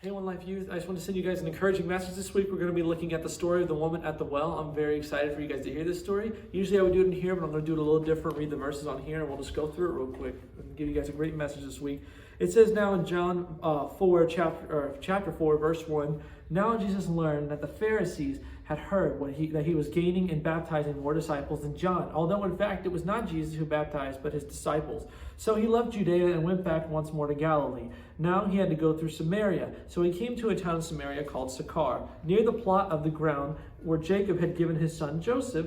Hey, One Life Youth, I just want to send you guys an encouraging message this week. We're going to be looking at the story of the woman at the well. I'm very excited for you guys to hear this story. Usually I would do it in here, but I'm going to do it a little different, read the verses on here, and we'll just go through it real quick and give you guys a great message this week. It says now in John chapter 4, verse 1, now Jesus learned that the Pharisees had heard that he was gaining and baptizing more disciples than John, although in fact it was not Jesus who baptized, but his disciples. So he left Judea and went back once more to Galilee. Now he had to go through Samaria. So he came to a town in Samaria called Sychar, near the plot of the ground where Jacob had given his son Joseph.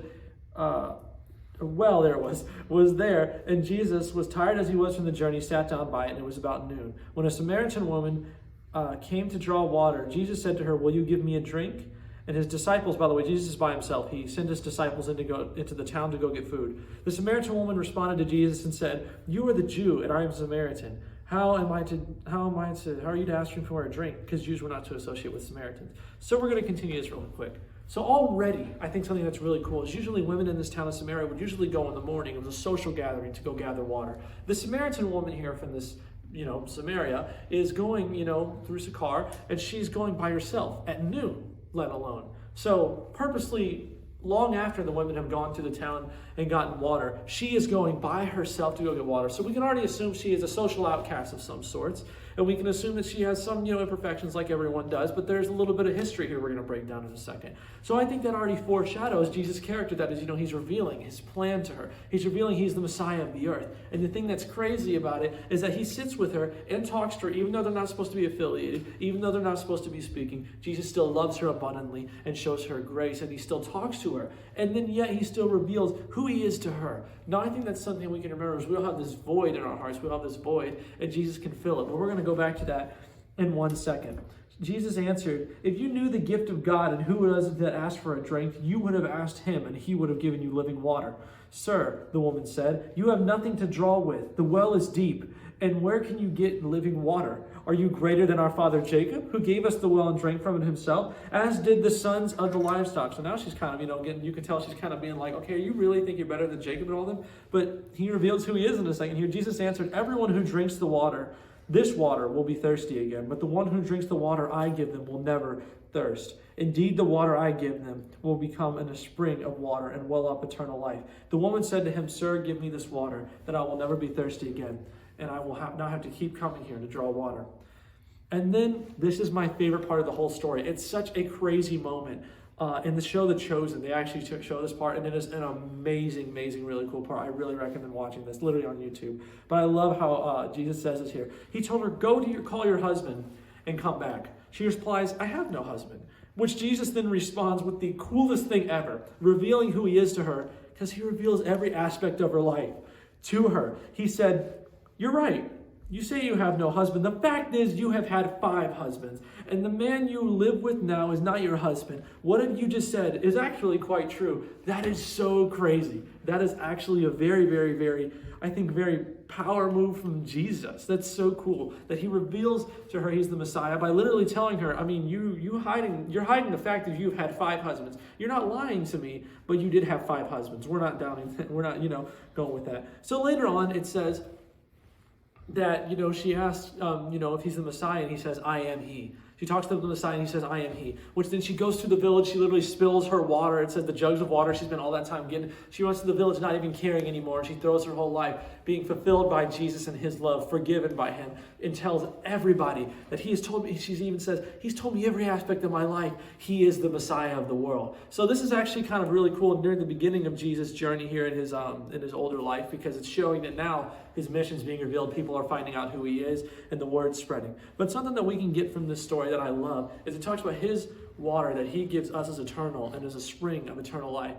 Was there, and Jesus was tired as he was from the journey, sat down by it, and it was about noon. When a Samaritan woman came to draw water, Jesus said to her, "Will you give me a drink?" And his disciples, by the way, Jesus is by himself. He sent his disciples into the town to go get food. The Samaritan woman responded to Jesus and said, "You are the Jew, and I am a Samaritan. How are you to ask me for a drink?" Because Jews were not to associate with Samaritans. So we're going to continue this really quick. So already, I think something that's really cool is usually women in this town of Samaria would usually go in the morning. It was a social gathering to go gather water. The Samaritan woman here from this, Samaria is going, through Sychar, and she's going by herself at noon, let alone. So purposely, long after the women have gone to the town and gotten water, she is going by herself to go get water. So we can already assume she is a social outcast of some sorts. And we can assume that she has some, imperfections like everyone does, but there's a little bit of history here we're going to break down in a second. So I think that already foreshadows Jesus' character. That is, he's revealing his plan to her. He's revealing he's the Messiah of the earth. And the thing that's crazy about it is that he sits with her and talks to her, even though they're not supposed to be affiliated, even though they're not supposed to be speaking. Jesus still loves her abundantly and shows her grace, and he still talks to her. And then yet he still reveals who he is to her. Now I think that's something we can remember is we all have this void in our hearts. We all have this void, and Jesus can fill it. But we're going to go back to that in 1 second. Jesus answered, "If you knew the gift of God and who it was that asked for a drink, you would have asked him, and he would have given you living water." "Sir," the woman said, "you have nothing to draw with. The well is deep, and where can you get living water? Are you greater than our father Jacob, who gave us the well and drank from it himself, as did the sons of the livestock?" So now she's kind of, you can tell she's kind of being like, okay, you really think you're better than Jacob and all them? But he reveals who he is in a second here. Jesus answered, "Everyone who drinks this water will be thirsty again, but the one who drinks the water I give them will never thirst. Indeed, the water I give them will become in a spring of water and well up eternal life." The woman said to him, "Sir, give me this water, that I will never be thirsty again, and I will not have to keep coming here to draw water." And then this is my favorite part of the whole story. It's such a crazy moment. In the show The Chosen, they actually show this part, and it is an amazing, really cool part. I really recommend watching this, literally on YouTube. But I love how Jesus says this here. He told her, call your husband and come back." She replies, "I have no husband." Which Jesus then responds with the coolest thing ever, revealing who he is to her, because he reveals every aspect of her life to her. He said, "You're right. You say you have no husband. The fact is you have had 5 husbands, and the man you live with now is not your husband. What have you just said is actually quite true." That is so crazy. That is actually a very, very power move from Jesus. That's so cool that he reveals to her he's the Messiah by literally telling her, you're hiding the fact that you've had 5 husbands. You're not lying to me, but you did have 5 husbands. We're not going with that. So later on it says that, she asks, if he's the Messiah, and he says, "I am he." She talks to the Messiah, and he says, "I am he." Which then she goes to the village. She literally spills her water. It says the jugs of water she spent all that time getting. She runs to the village not even caring anymore. And she throws her whole life being fulfilled by Jesus and his love, forgiven by him, and tells everybody that he has told me. She even says, "He's told me every aspect of my life. He is the Messiah of the world." So this is actually kind of really cool during the beginning of Jesus' journey here in his older life, because it's showing that now his mission is being revealed. People are finding out who he is, and the word's spreading. But something that we can get from this story that I love is it talks about his water that he gives us as eternal and as a spring of eternal life.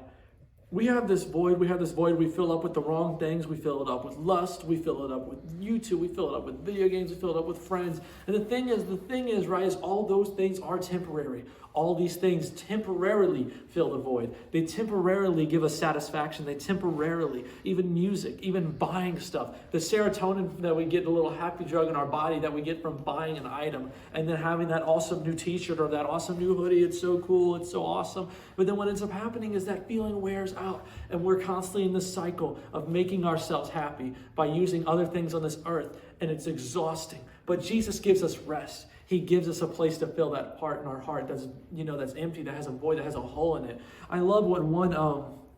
We have this void. We fill up with the wrong things. We fill it up with lust. We fill it up with YouTube. We fill it up with video games. We fill it up with friends. And the thing is, right, is all those things are temporary. All these things temporarily fill the void. They temporarily give us satisfaction. They temporarily, even music, even buying stuff. The serotonin that we get, the little happy drug in our body that we get from buying an item and then having that awesome new t-shirt or that awesome new hoodie. It's so cool. It's so awesome. But then what ends up happening is that feeling wears out, and we're constantly in this cycle of making ourselves happy by using other things on this earth, and it's exhausting. But Jesus gives us rest. He gives us a place to fill that part in our heart that's, that's empty, that has a void, that has a hole in it. I love what one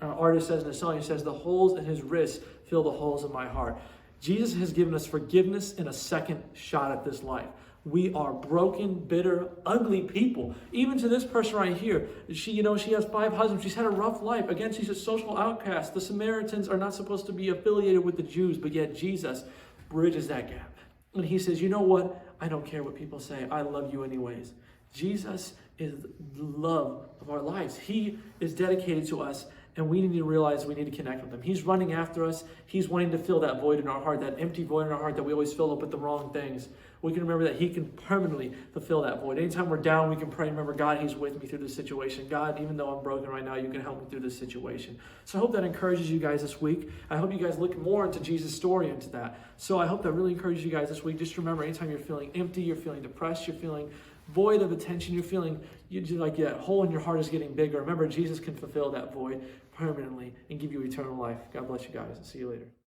artist says in a song. He says, the holes in his wrists fill the holes in my heart. Jesus has given us forgiveness and a second shot at this life. We are broken, bitter, ugly people. Even to this person right here, she has 5 husbands. She's had a rough life. Again, she's a social outcast. The Samaritans are not supposed to be affiliated with the Jews, but yet Jesus bridges that gap. And he says, you know what? I don't care what people say. I love you anyways. Jesus is the love of our lives. He is dedicated to us, and we need to realize we need to connect with him. He's running after us. He's wanting to fill that void in our heart, that empty void in our heart that we always fill up with the wrong things. We can remember that he can permanently fulfill that void. Anytime we're down, we can pray, remember, God, he's with me through this situation. God, even though I'm broken right now, you can help me through this situation. So I hope that encourages you guys this week. I hope you guys look more into Jesus' story, into that. So I hope that really encourages you guys this week. Just remember, anytime you're feeling empty, you're feeling depressed, you're feeling void of attention, you're feeling like that hole in your heart is getting bigger. Remember, Jesus can fulfill that void permanently and give you eternal life. God bless you guys. See you later.